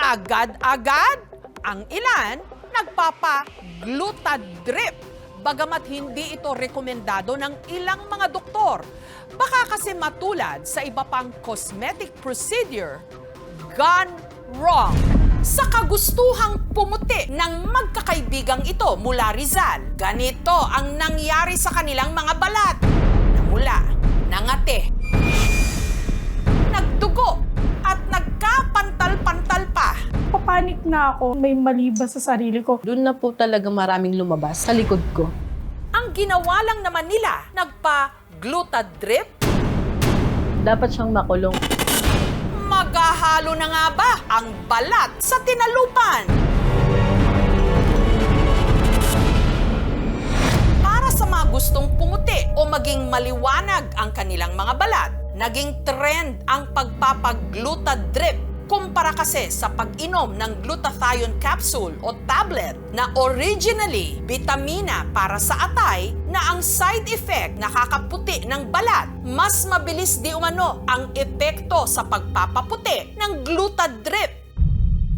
Agad-agad, ang ilan nagpapa-glutadrip. Bagamat hindi ito rekomendado ng ilang mga doktor. Baka kasi matulad sa iba pang cosmetic procedure, gone wrong. Sa kagustuhang pumuti ng magkakaibigang ito mula Rizal, ganito ang nangyari sa kanilang mga balat. Namula, nangate, nagdugo, at nagkapantal-pantal pa. Papanik na ako, may mali ba sa sarili ko? Doon na po talaga maraming lumabas sa likod ko. Ang ginawa lang naman nila, nagpa-glutadrip. Dapat siyang makulong. Maghahalo na nga ba ang balat sa tinalupan? Para sa mga gustong pumuti o maging maliwanag ang kanilang mga balat, naging trend ang pagpapag-glutadrip kumpara kasi sa pag-inom ng glutathione capsule o tablet na originally bitamina para sa atay na ang side effect nakakaputi ng balat. Mas mabilis di umano ang epekto sa pagpapaputi ng glutadrip.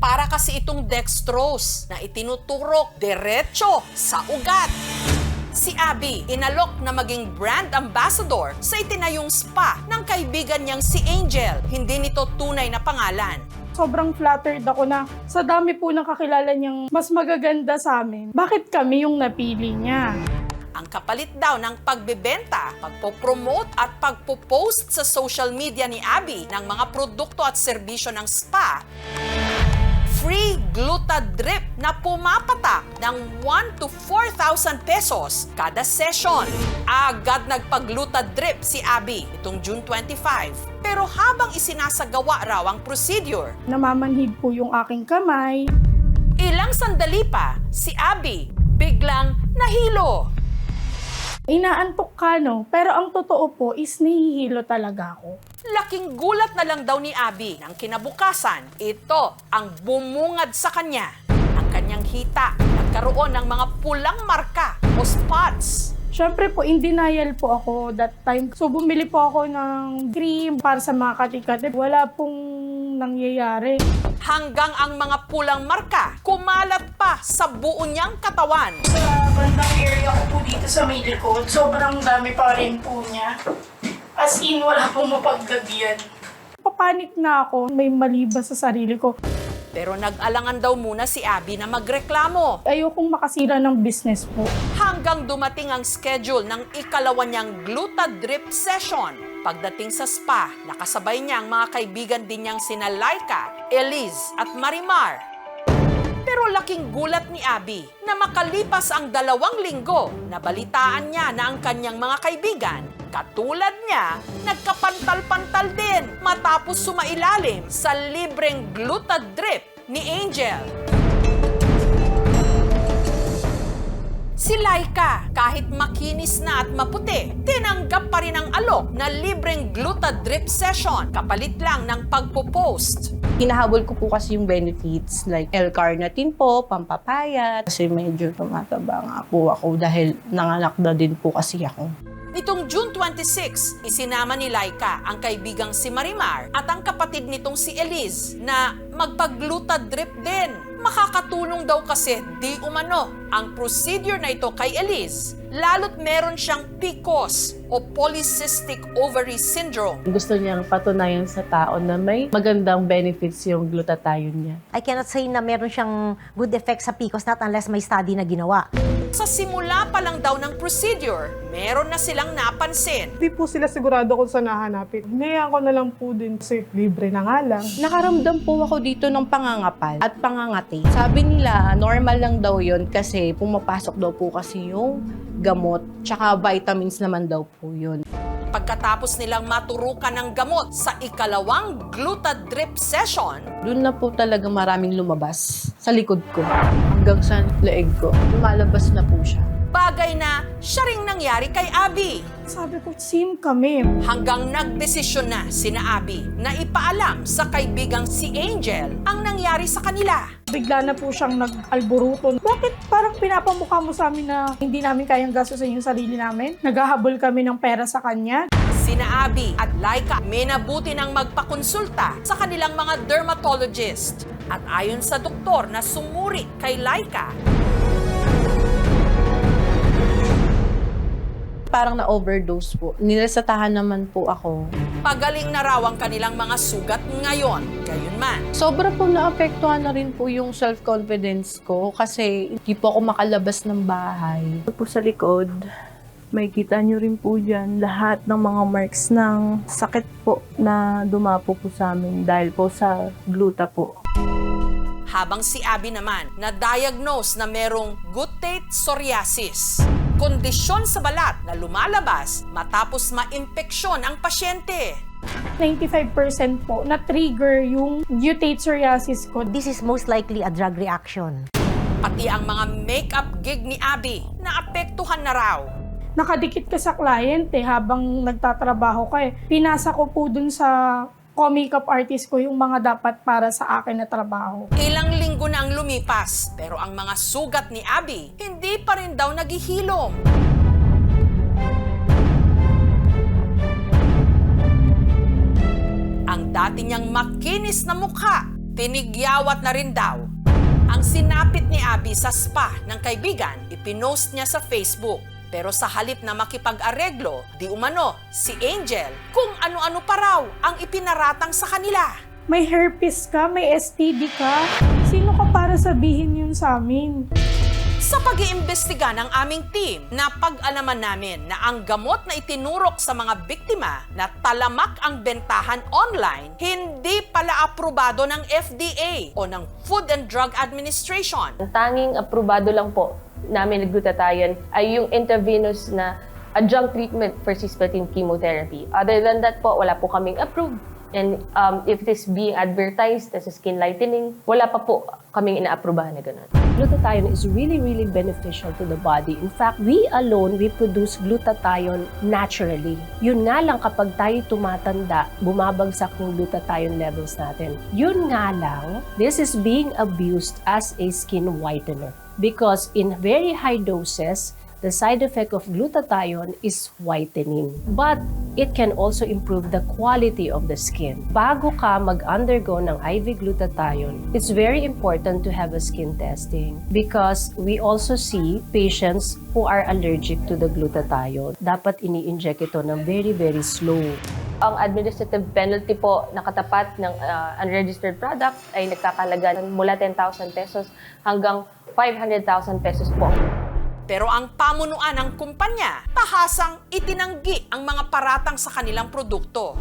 Para kasi itong dextrose na itinuturok diretso sa ugat. Si Abby, inalok na maging brand ambassador sa itinayong spa ng kaibigan niyang si Angel. Hindi nito tunay na pangalan. Sobrang flattered ako na sa dami po ng kakilala niyang mas magaganda sa amin. Bakit kami yung napili niya? Ang kapalit daw ng pagbebenta, pagpopromote at pagpopost sa social media ni Abby ng mga produkto at serbisyo ng spa, free glutadrip na pumapatak ng 1 to 4,000 pesos kada session. Agad nagpag-glutadrip si Abby itong June 25. Pero habang isinasagawa raw ang procedure, Namamanhid po yung aking kamay. ilang sandali pa, si Abby biglang nahilo. Inaantok ka, no? Pero ang totoo po is nahihilo talaga ako. Laking gulat na lang daw ni Abby nang kinabukasan, ito ang bumungad sa kanya. Ang kanyang hita, nagkaroon ng mga pulang marka o spots. Siyempre po, in denial po ako that time. So bumili po ako ng cream para sa mga katikati. Wala pong nangyayari. Hanggang ang mga pulang marka kumalat pa sa buo niyang katawan. Sa bandang area ko po dito sa may likod, sobrang dami pa rin po niya. As in, wala pong mapagdagyan. Papanik na ako, may mali ba sa sarili ko. Pero nag-alangan daw muna si Abby na magreklamo. Ayokong makasira ng business po. Hanggang dumating ang schedule ng ikalawa niyang glutadrip session. Pagdating sa spa, nakasabay niya ang mga kaibigan din niyang sina Laika, Eliz at Marimar. Pero laking gulat ni Abby na makalipas ang 2 linggo, nabalitaan niya na ang kanyang mga kaibigan, katulad niya, nagkapantal-pantal din matapos sumailalim sa libreng glutadrip ni Angel. Si Laika, kahit makinis na at maputi, tinanggap pa rin ang alok na libreng glutadrip session, kapalit lang ng pagpo-post. Hinahabol ko po kasi yung benefits like L-carnitine po, pampapayat. Kasi medyo tumataba nga po ako dahil nanganak na din po kasi ako. Nitong June 26, isinama ni Laika ang kaibigang si Marimar at ang kapatid nitong si Eliz na magpag-glutadrip din. Makakatulong daw kasi di umano ang procedure na ito kay Eliz, lalo't meron siyang PCOS o Polycystic Ovary Syndrome. Gusto niyang patunayan sa tao na may magandang benefits yung glutathione niya. I cannot say na meron siyang good effect sa PCOS not unless may study na ginawa. Sa simula pa lang daw ng procedure, meron na silang napansin. Hindi po sila sigurado kung saan nahanapin. Hinayaan ko na lang po din kasi libre na nga lang. Nakaramdam po ako dito ng pangangapal at pangangati. Sabi nila, normal lang daw yon kasi pumapasok daw po kasi yung gamot, tsaka vitamins naman daw po yun. Pagkatapos nilang maturukan ng gamot sa ikalawang glutadrip session, Doon na po talaga maraming lumabas sa likod ko. Hanggang sa leeg ko. Lumalabas na po siya. bagay na siya ring nangyari kay Abby. Sabi ko, same kami. Hanggang nagdesisyon na sina Abby na ipaalam sa kaibigang si Angel ang nangyari sa kanila. Bigla na po siyang nag-alburuto. Bakit parang pinapamukha mo sa amin na hindi namin kayang gastusin yung sarili namin? Naghahabol kami ng pera sa kanya. Sina Abby at Laika minabuti ng magpakonsulta sa kanilang mga dermatologist. At ayon sa doktor na sumuri kay Laika, Parang na-overdose po. Niresetahan naman po ako. pagaling na raw ang kanilang mga sugat ngayon. Gayunman, Sobra po naapektuhan na rin po yung self-confidence ko kasi hindi po ako makalabas ng bahay. Po sa likod, may kita nyo rin po dyan lahat ng mga marks ng sakit po na dumapo po sa amin dahil po sa gluta po. habang si Abby naman na-diagnose na merong guttate psoriasis. Kondisyon sa balat na lumalabas matapos ma-impeksyon ang pasyente. 95% po na-trigger yung guttate psoriasis ko. This is most likely a drug reaction. Pati ang mga makeup gig ni Abby naapektuhan na raw. Nakadikit ka sa client habang nagtatrabaho ka Pinasa ko po dun sa co-makeup artist ko yung mga dapat para sa akin na trabaho. Ilang linggo na ang lumipas, pero ang mga sugat ni Abby hindi pa rin daw naghihilom. Ang dati niyang makinis na mukha, tinigyawat na rin daw. Ang sinapit ni Abby sa spa ng kaibigan, ipinost niya sa Facebook. Pero sa halip na makipag-areglo, di umano si Angel kung ano-ano pa raw ang ipinaratang sa kanila. May herpes ka, may STD ka. Sino ka para sabihin yun sa amin? Sa pag-iimbestiga ng aming team, napag-alaman namin na ang gamot na itinurok sa mga biktima na talamak ang bentahan online, hindi pala aprobado ng FDA o ng Food and Drug Administration. Ang tanging aprobado lang po namin glutathione ay yung intravenous na adjunct treatment for cisplatin chemotherapy. Other than that po, wala po kaming approved. And if it is being advertised as a skin lightening, wala pa po kaming ina-aprobahan na ganun. Glutathione is really, really beneficial to the body. In fact, we produce glutathione naturally. Yun nga lang kapag tayo tumatanda, bumabagsak yung glutathione levels natin. Yun nga lang, this is being abused as a skin whitener. Because in very high doses, the side effect of glutathione is whitening. But it can also improve the quality of the skin. Bago ka mag-undergo ng IV glutathione, it's very important to have a skin testing because we also see patients who are allergic to the glutathione. Dapat ini-inject ito ng very, very slow. Ang administrative penalty po na katapat ng unregistered product ay nagkakalaga mula 10,000 pesos hanggang 500,000 pesos po. Pero ang pamunuan ng kumpanya, tahasang itinanggi ang mga paratang sa kanilang produkto.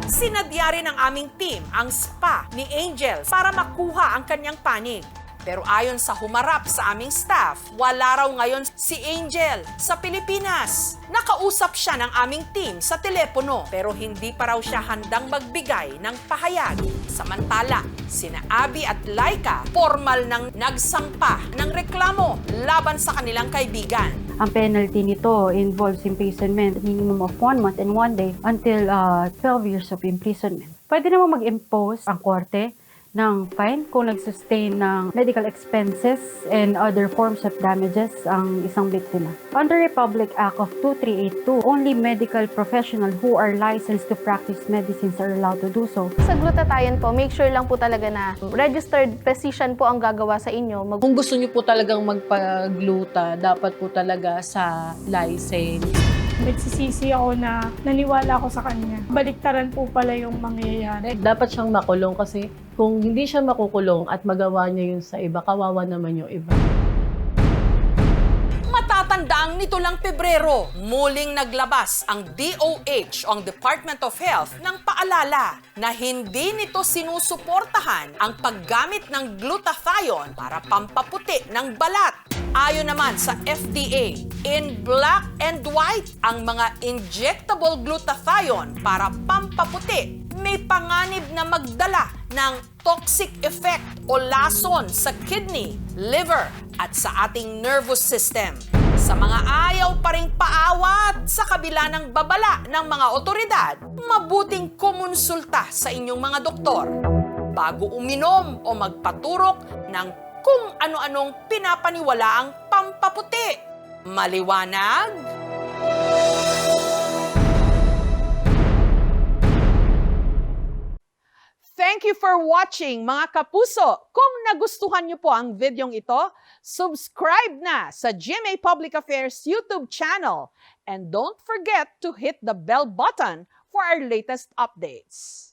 Sinadya rin ng aming team ang spa ni Angel para makuha ang kanyang panig. Pero ayon sa humarap sa aming staff, wala raw ngayon si Angel sa Pilipinas. Nakausap siya ng aming team sa telepono pero hindi pa raw siya handang magbigay ng pahayag. Samantala, sina Abby at Laika formal nang nagsampa ng reklamo laban sa kanilang kaibigan. Ang penalty nito involves imprisonment, minimum of 1 month and 1 day until 12 years of imprisonment. Pwede naman mag-impose ang korte ng fine kung nag-sustain ng medical expenses and other forms of damages ang isang biktima. Under Republic Act of 2382, only medical professionals who are licensed to practice medicines are allowed to do so. Sa glutathione po, make sure lang po talaga na registered physician po ang gagawa sa inyo. Kung gusto niyo po talagang magpagluta, dapat po talaga sa license. Nagsisisi ako na naniwala ako sa kanya. Baliktaran po pala yung mangyayari. Dapat siyang makulong kasi kung hindi siya makukulong at magawa niya yun sa iba, kawawa naman yung iba. Matatandaang nito lang Pebrero, muling naglabas ang DOH o ang Department of Health ng paalala na hindi nito sinusuportahan ang paggamit ng glutathione para pampaputi ng balat. Ayon naman sa FDA, in black and white ang mga injectable glutathione para pampaputi may panganib na magdala ng toxic effect o lason sa kidney, liver at sa ating nervous system. Sa mga ayaw pa ring paawat sa kabila ng babala ng mga otoridad, mabuting kumonsulta sa inyong mga doktor bago uminom o magpaturok ng kung ano-anong pinapaniwalaang pampaputi. Maliwanag? Thank you for watching, mga kapuso. Kung nagustuhan niyo po ang videong ito, subscribe na sa GMA Public Affairs YouTube channel. And don't forget to hit the bell button for our latest updates.